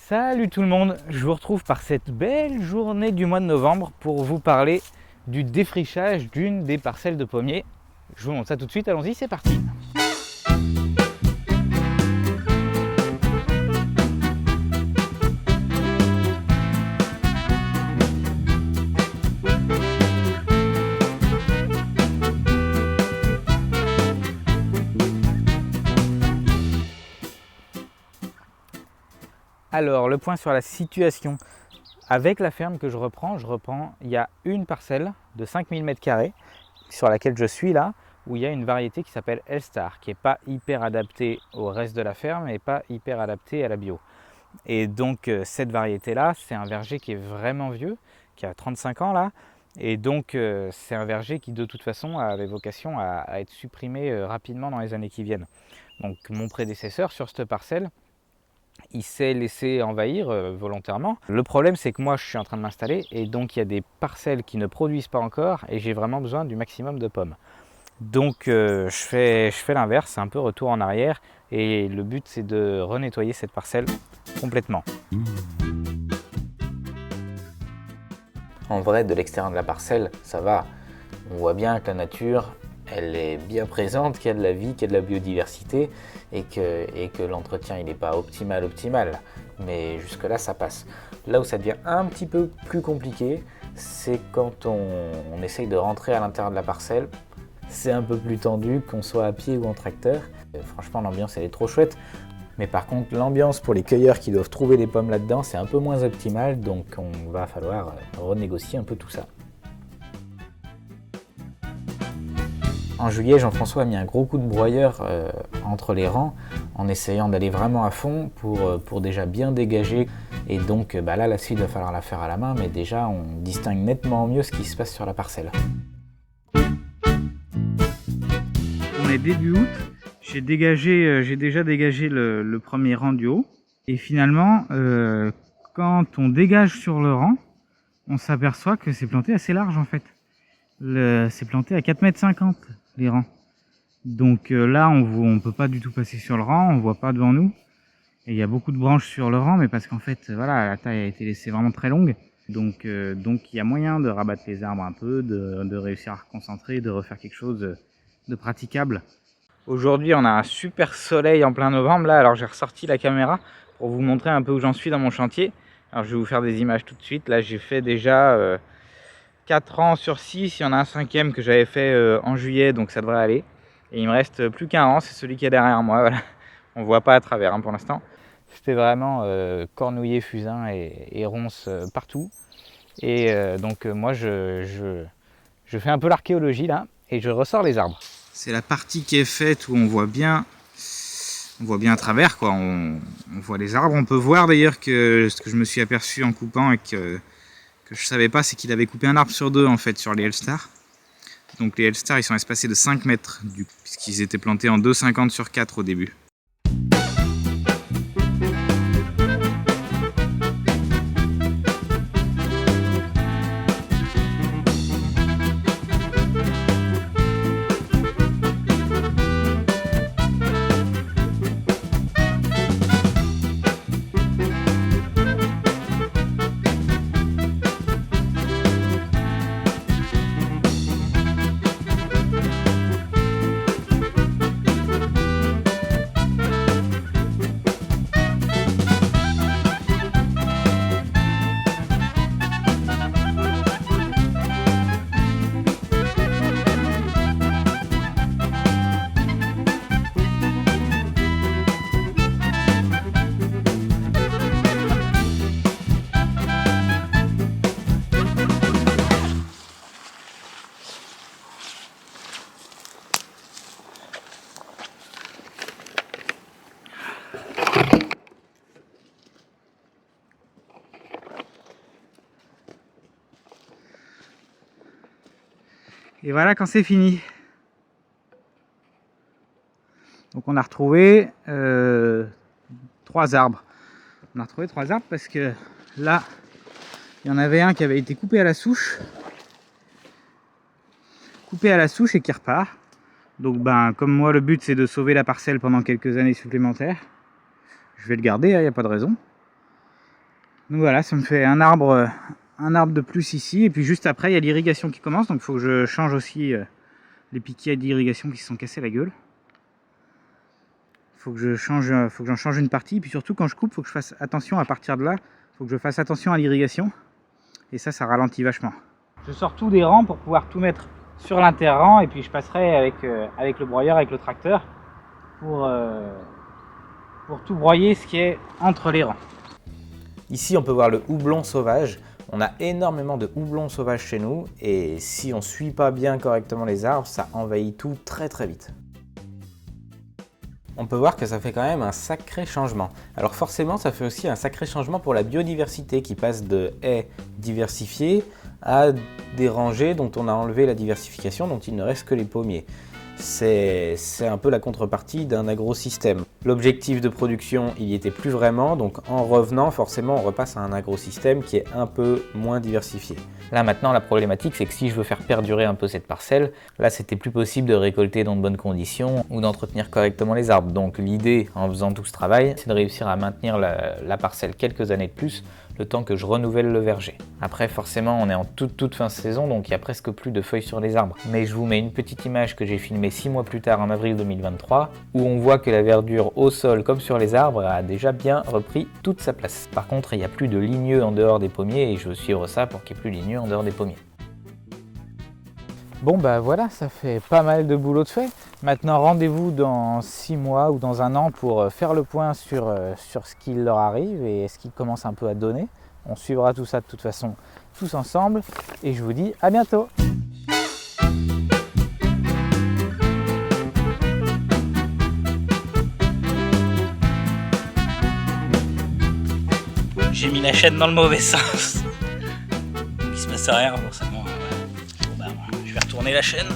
Salut tout le monde, je vous retrouve par cette belle journée du mois de novembre pour vous parler du défrichage d'une des parcelles de pommiers. Je vous montre ça tout de suite, allons-y, c'est parti. Alors, le point sur la situation. Avec la ferme que je reprends, il y a une parcelle de 5000 m² sur laquelle je suis là, où il y a une variété qui s'appelle Elstar, qui n'est pas hyper adaptée au reste de la ferme et pas hyper adaptée à la bio. Et donc cette variété-là, c'est un verger qui est vraiment vieux, qui a 35 ans là, et donc c'est un verger qui de toute façon avait vocation à être supprimé rapidement dans les années qui viennent. Donc mon prédécesseur sur cette parcelle, il s'est laissé envahir volontairement. Le problème, c'est que moi, je suis en train de m'installer et donc il y a des parcelles qui ne produisent pas encore et j'ai vraiment besoin du maximum de pommes. Donc je fais l'inverse, c'est un peu retour en arrière et le but, c'est de renettoyer cette parcelle complètement. En vrai, de l'extérieur de la parcelle, ça va. On voit bien que la nature, elle est bien présente, qu'il y a de la vie, qu'il y a de la biodiversité et que l'entretien il n'est pas optimal. Mais jusque là ça passe. Là où ça devient un petit peu plus compliqué, c'est quand on essaye de rentrer à l'intérieur de la parcelle. C'est un peu plus tendu, qu'on soit à pied ou en tracteur. Franchement, l'ambiance elle est trop chouette. Mais par contre, l'ambiance pour les cueilleurs qui doivent trouver les pommes là-dedans, c'est un peu moins optimal, donc on va falloir renégocier un peu tout ça. En juillet, Jean-François a mis un gros coup de broyeur entre les rangs en essayant d'aller vraiment à fond pour déjà bien dégager. Et donc là, la suite, il va falloir la faire à la main, mais déjà, on distingue nettement mieux ce qui se passe sur la parcelle. On est début août, j'ai déjà dégagé le premier rang du haut. Et finalement, quand on dégage sur le rang, on s'aperçoit que c'est planté assez large en fait. C'est planté à 4,50 m les rangs. Donc là, on peut pas du tout passer sur le rang, on voit pas devant nous. Et il y a beaucoup de branches sur le rang, mais parce qu'en fait, voilà, la taille a été laissée vraiment très longue. Donc il y a moyen de rabattre les arbres un peu, de réussir à reconcentrer, de refaire quelque chose de praticable. Aujourd'hui, on a un super soleil en plein novembre là, alors j'ai ressorti la caméra pour vous montrer un peu où j'en suis dans mon chantier. Alors je vais vous faire des images tout de suite. Là, j'ai fait déjà 4 rangs sur 6, il y en a un 5e que j'avais fait en juillet, donc ça devrait aller. Et il me reste plus qu'un rang, c'est celui qui est derrière moi, voilà. On voit pas à travers pour l'instant. C'était vraiment cornouiller, fusain et ronces partout. Et donc moi je fais un peu l'archéologie là et je ressors les arbres. C'est la partie qui est faite où on voit bien à travers quoi. On voit les arbres. On peut voir d'ailleurs que ce que je me suis aperçu en coupant et que je savais pas, c'est qu'il avait coupé un arbre sur deux en fait sur les Elstar. Donc les Elstar ils sont espacés de 5 mètres puisqu'ils étaient plantés en 2,50 sur 4 au début. Et voilà quand c'est fini. Donc on a retrouvé 3 arbres. On a retrouvé 3 arbres parce que là, il y en avait un qui avait été coupé à la souche. Et qui repart. Donc comme moi le but c'est de sauver la parcelle pendant quelques années supplémentaires, je vais le garder, il n'y a pas de raison. Donc voilà, ça me fait un arbre de plus ici. Et puis juste après, il y a l'irrigation qui commence. Donc il faut que je change aussi les piquets d'irrigation qui se sont cassés la gueule. Faut que j'en change une partie. Et puis surtout, quand je coupe, faut que je fasse attention à partir de là. Faut que je fasse attention à l'irrigation. Et ça ralentit vachement. Je sors tout des rangs pour pouvoir tout mettre sur l'inter-rang. Et puis je passerai avec le broyeur, avec le tracteur, pour tout broyer ce qui est entre les rangs. Ici, on peut voir le houblon sauvage. On a énormément de houblon sauvage chez nous et si on ne suit pas bien correctement les arbres, ça envahit tout très très vite. On peut voir que ça fait quand même un sacré changement. Alors forcément, ça fait aussi un sacré changement pour la biodiversité qui passe de haies diversifiées à des rangées dont on a enlevé la diversification, dont il ne reste que les pommiers. C'est un peu la contrepartie d'un agrosystème. L'objectif de production, il n'y était plus vraiment, donc en revenant, forcément, on repasse à un agrosystème qui est un peu moins diversifié. Là maintenant, la problématique, c'est que si je veux faire perdurer un peu cette parcelle, là c'était plus possible de récolter dans de bonnes conditions ou d'entretenir correctement les arbres. Donc l'idée, en faisant tout ce travail, c'est de réussir à maintenir la parcelle quelques années de plus, le temps que je renouvelle le verger. Après, forcément, on est en toute fin de saison, donc il n'y a presque plus de feuilles sur les arbres. Mais je vous mets une petite image que j'ai filmée 6 mois plus tard, en avril 2023, où on voit que la verdure au sol comme sur les arbres a déjà bien repris toute sa place. Par contre, il n'y a plus de ligneux en dehors des pommiers et je veux suivre ça pour qu'il n'y ait plus de ligneux en dehors des pommiers. Bon bah voilà, ça fait pas mal de boulot de fait. Maintenant rendez-vous dans 6 mois ou dans un an pour faire le point sur ce qui leur arrive et ce qu'ils commencent un peu à donner. On suivra tout ça de toute façon tous ensemble et je vous dis à bientôt. J'ai mis la chaîne dans le mauvais sens. Il se passe rien forcément. Bon, bah, je vais retourner la chaîne.